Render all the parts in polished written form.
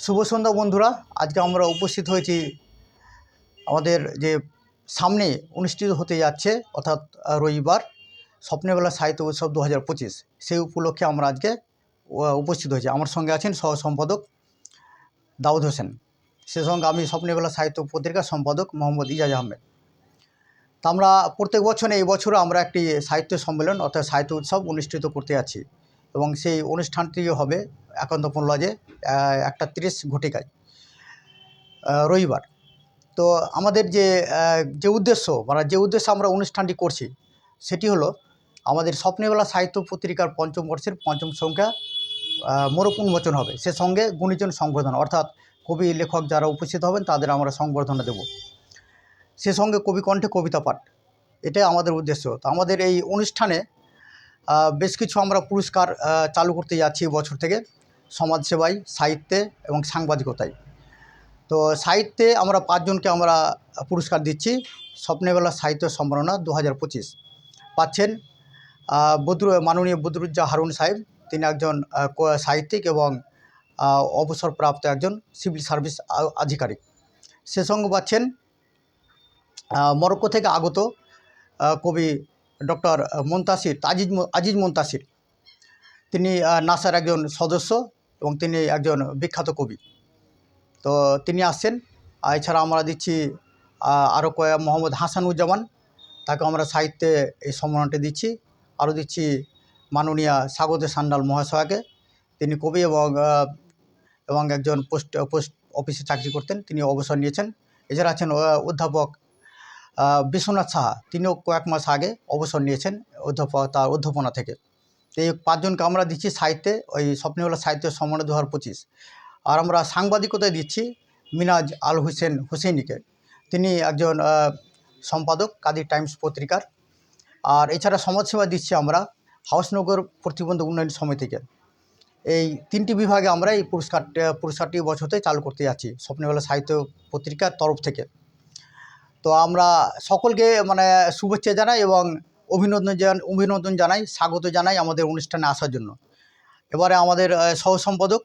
শুভ সন্ধ্যা বন্ধুরা। আজকে আমরা উপস্থিত হয়েছি আমাদের যে সামনে অনুষ্ঠিত হতে যাচ্ছে অর্থাৎ রবিবার স্বপ্নবেলা সাহিত্য উৎসব 2025। সেই উপলক্ষে আমরা আজকে উপস্থিত হয়েছি। আমার সঙ্গে আছেন সহ সম্পাদক দাউদ হোসেন, সে সঙ্গে আমি স্বপ্নবেলা সাহিত্য পত্রিকার সম্পাদক মোহাম্মদ ইজাজ আহমেদ। তা আমরা প্রত্যেক বছর এই বছরও আমরা একটি সাহিত্য সম্মেলন অর্থাৎ সাহিত্য উৎসব অনুষ্ঠিত করতে যাচ্ছি এবং সেই অনুষ্ঠানটি হবে একান্তপন লজে 1:30 ঘটিকায় রবিবার। তো আমাদের যে উদ্দেশ্যে আমরা অনুষ্ঠানটি করছি সেটি হলো আমাদের স্বপ্নবেলা সাহিত্য পত্রিকার পঞ্চম বর্ষের পঞ্চম সংখ্যা মোড়ক উন্মোচন হবে। সে সঙ্গে গুণীজন সংবর্ধনা, অর্থাৎ কবি লেখক যারা উপস্থিত হবেন তাদের আমরা সংবর্ধনা দেব। সে সঙ্গে কবি কণ্ঠে কবিতা পাঠ, এটাই আমাদের উদ্দেশ্য। তো আমাদের এই অনুষ্ঠানে বেশ কিছু আমরা পুরস্কার চালু করতে যাচ্ছি বছর থেকে, সমাজসেবায়, সাহিত্যে এবং সাংবাদিকতায়। তো সাহিত্যে আমরা 5 জনকে আমরা পুরস্কার দিচ্ছি। স্বপ্নবেলা সাহিত্য সম্মাননা 2025 পাচ্ছেন মাননীয় বদরুজ্জা হারুন সাহেব। তিনি একজন সাহিত্যিক এবং অবসরপ্রাপ্ত একজন সিভিল সার্ভিস আধিকারিক। সে সঙ্গে পাচ্ছেন মরক্কো থেকে আগত কবি ডক্টর আজিজ মুনতাসির। তিনি নাসার একজন সদস্য এবং তিনি একজন বিখ্যাত কবি। তো তিনি আসছেন। এছাড়া আমরা দিচ্ছি আরও মোহাম্মদ হাসানুজ্জামান, তাকে আমরা সাহিত্যে এই সম্মাননাটি দিচ্ছি। আরও দিচ্ছি মাননীয়া স্বাগত সান্যাল মহাশয়াকে, তিনি কবি এবং একজন পোস্ট অফিসে চাকরি করতেন, তিনি অবসর নিয়েছেন। এছাড়া আছেন অধ্যাপক বিশ্বনাথ সাহা, তিনিও কয়েক মাস আগে অবসর নিয়েছেন তার অধ্যাপনা থেকে। এই 5 জনকে আমরা দিচ্ছি সাহিত্যে ওই স্বপ্নবেলা সাহিত্য সম্মাননা 2025। আর আমরা সাংবাদিকতায় দিচ্ছি মিনাজ আল হুসেইনিকে, তিনি একজন সম্পাদক কাদির টাইমস পত্রিকার। আর এছাড়া সমাজসেবা দিচ্ছি আমরা হাউসনগর প্রতিবন্ধী উন্নয়ন সমিতিকে। এই 3টি বিভাগে আমরা এই পুরস্কারটি বছরতে চালু করতে যাচ্ছি স্বপ্নবেলা সাহিত্য পত্রিকার তরফ থেকে। তো আমরা সকলকে শুভেচ্ছা জানাই এবং অভিনন্দন জানাই, স্বাগত জানাই আমাদের অনুষ্ঠানে আসার জন্য। এবারে আমাদের সহ সম্পাদক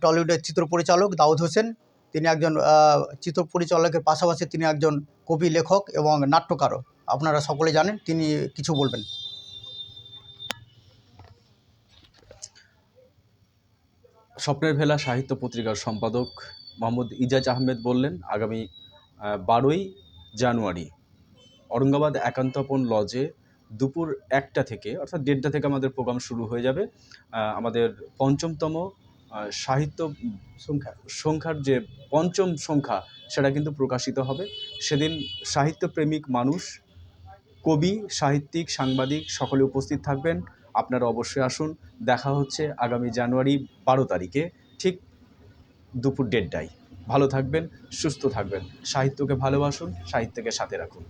টলিউডের চিত্র পরিচালক দাউদ হোসেন, তিনি একজন চিত্র পরিচালকের পাশাপাশি তিনি একজন কবি, লেখক এবং নাট্যকারও। আপনারা সকলে জানেন, তিনি কিছু বলবেন। স্বপ্নের ভেলা সাহিত্য পত্রিকার সম্পাদক মোহাম্মদ ইজাজ আহমেদ বললেন, আগামী 12ই জানুয়ারি ঔরঙ্গাবাদ একান্তপন লজে দুপুর 1টা থেকে অর্থাৎ 1:30 থেকে আমাদের প্রোগ্রাম শুরু হয়ে যাবে। আমাদের পঞ্চমতম সাহিত্য সংখ্যার যে পঞ্চম সংখ্যা সেটা কিন্তু প্রকাশিত হবে। সেদিন সাহিত্যপ্রেমিক মানুষ, কবি, সাহিত্যিক, সাংবাদিক সকলে উপস্থিত থাকবেন। আপনারা অবশ্যই আসুন। দেখা হচ্ছে আগামী জানুয়ারি 12 তারিখে ঠিক দুপুর 1:30টায়। ভালো থাকবেন, সুস্থ থাকবেন, সাহিত্যকে ভালোবাসুন, সাহিত্যকে সাথে রাখুন।